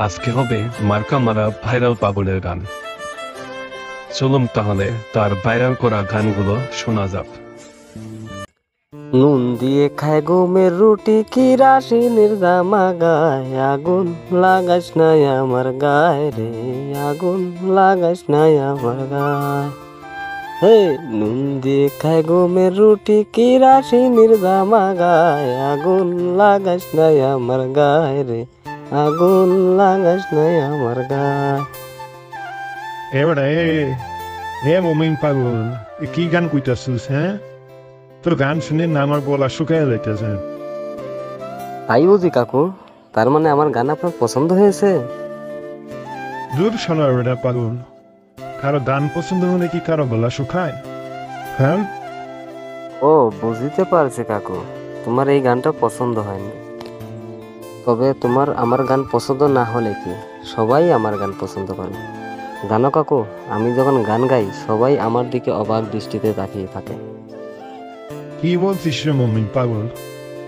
আজকে হবে মার্কা মারা ভাইরাল পাগলের গান। চলুন তাহলে তার ভাইরাল করা গানগুলো শোনা যাক। নুন দিয়ে খায় গমের রুটি কি রাশিনের জামা গায়ে আগুন লাগাস নাই আমার গায়ে রে আগুন লাগাস নাই আমার গায়ে হে নুন দিয়ে খায় গমের রুটি কি রাশিনের জামা গায়ে আগুন লাগাস নাই আমার গায়ে রে আগুন লাগাস নাই আমার গায়ে। এবারে মমিন পাগল কি গান কইতাছিস হ্যাঁ? তোর গান শুনে না আমার গলা শুকায় যাইতেছে। তাই বুঝি কাকু, তার মানে আমার গান আপনার পছন্দ হয়েছে? দূর শোনা বেটা পাগল, কারো গান পছন্দ হলে কি কারো গলা শুকায়? হ্যাঁ, ও বুঝতে পারছি কাকু, তোমার এই গানটা পছন্দ হয়নি। তবে তোমার আমার গান পছন্দ না হলে কি, সবাই আমার গান পছন্দ করে। জানো কাকু, আমি যখন গান গাই সবাই আমার দিকে অবাক দৃষ্টিতে তাকিয়ে থাকে। কি বলছিস রে মমিন পাগল?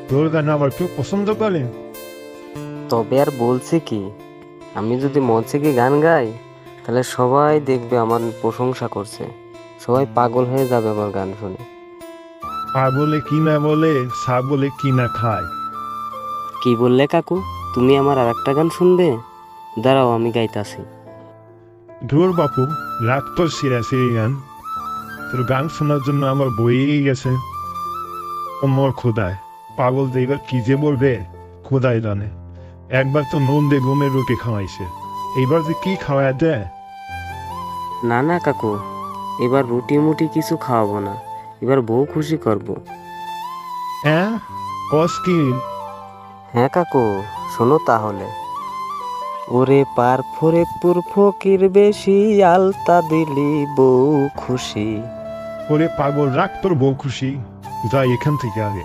তোর গান আবার কেউ পছন্দ করে? তবে আর বলছি কি, আমি যদি মঞ্চে গিয়ে গান গাই তাহলে সবাই দেখবে আমার প্রশংসা করছে, সবাই পাগল হয়ে যাবে আমার গান শুনে। পা বলে কি না বলে, সা বলে কি না খায়। কি বললে কাকু? তুমি আমার আর একটা গান শুনবে? দাঁড়াও আমি গাইতাছি। ধুর বাপু, রাত তোর সিরি গান। তোর গান শোনার জন্য আমার বইয়েই গেছে। মোর খোদায় পাগল যে এবার কি যে বলবে খোদাই জানে। একবার তো নুন দিয়ে গমের রুটি খাওয়াইছে, এইবার যে কি খাওয়ায় দেয়। না না কাকু, এবার রুটি মুটি কিছু খাওয়াবো না, এবার বউ খুশি করব। হ্যাঁ কস কি? হ্যাঁ কাকু, শোনো তাহলে। ওরে পার ফরে পুর ফকির বেশি আলতা দিলি বউ খুশি। ওরে পাগল, রাখ তোর বউ খুশি, যাই এখান থেকে আগে,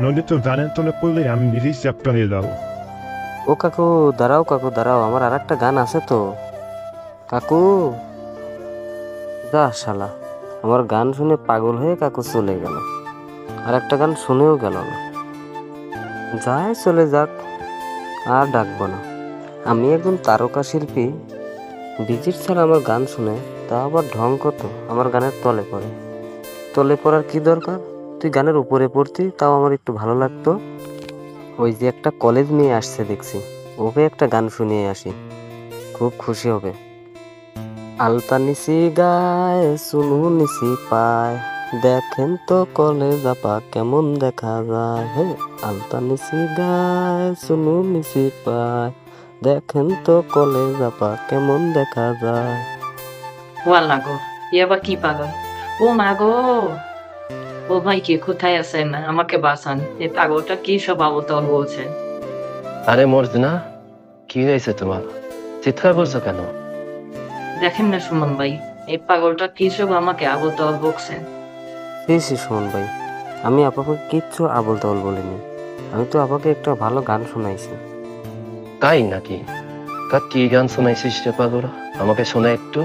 নইলে তোর গানের তলে পড়লে আমি নিজেই চ্যাপ্টা হয়ে যাবো। ও কাকু দাঁড়াও, কাকু দাঁড়াও, আমার আর একটা গান আছে তো। কাকু যা শালা, আমার গান শুনে পাগল হয়ে কাকু চলে গেল, আর একটা গান শুনেও গেল না। যায় চলে যাক, আর ডাকবো না। আমি একজন তারকা শিল্পী, বিজির ছাড়া আমার গান শুনে তা আবার ঢং কত আমার গানের তলে পড়ে। তলে পড়ার কি দরকার? তুই গানের উপরে পড়তি তাও আমার একটু ভালো লাগতো। ওই যে একটা কলেজ নিয়ে আসছে দেখছি, ওকে একটা গান শুনিয়ে আসি, খুব খুশি হবে। আলতা নিচি গায়ে সুনু নিচি পায়, দেখেন তো কলেজ আপা কেমন দেখা যায়। হে আলতা নিচি গায়ে সুনু নিচি পায়, দেখেন তো কলেজ আপা কেমন দেখা যায়। ওয়াল্লা গো, এ আবার কি পাগল! ও মা গো! ও ভাই, কে কোথায় আছেন? আমাকে বাঁচান, এই পাগলটা কি সব আবল বলছে। আরে মর্জিনা, কি হয়েছে তোমার? চিৎকার করছো কেন? দেখেন না সুমন ভাই, এই পাগলটা কি সব আমাকে আবল বকছে। সে সুমন ভাই, আমি আপনাকে কিচ্ছু আবল তাবল বলিনি, আমি তো আপনাকে একটা ভালো গান শোনাইছি। তাই নাকি? তা কি গান শোনাইছিস রে পাগল? আমাকে শোনা একটু।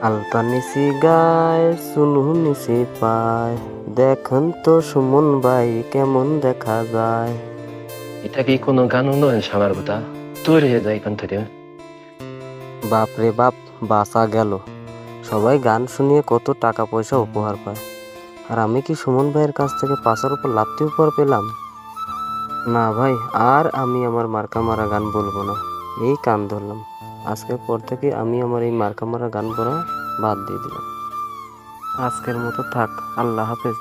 আলতা নিচি গায়ে সুনু নিচি পায়, দেখেন তো সুমন ভাই কেমন দেখা যায়। এটা কি কোনো গান নয় সামার কথা? তোর হয়ে যায় এখান থেকে। বাপ রে বাপ, বাঁচা গেল। সবাই গান শুনিয়ে কত টাকা পয়সা উপহার পায়, আর আমি কি সুমন ভাইয়ের কাছ থেকে পাশার উপর লাত্তি উপহার পেলাম? না ভাই, আর আমি আমার মার্কা মারা গান বলবো না, এই কান ধরলাম। আজকের পর থেকে আমি আমার এই মার্কা মারা গান বলা বাদ দিয়ে দিলাম। আজকের মতো থাক, আল্লাহ হাফেজ।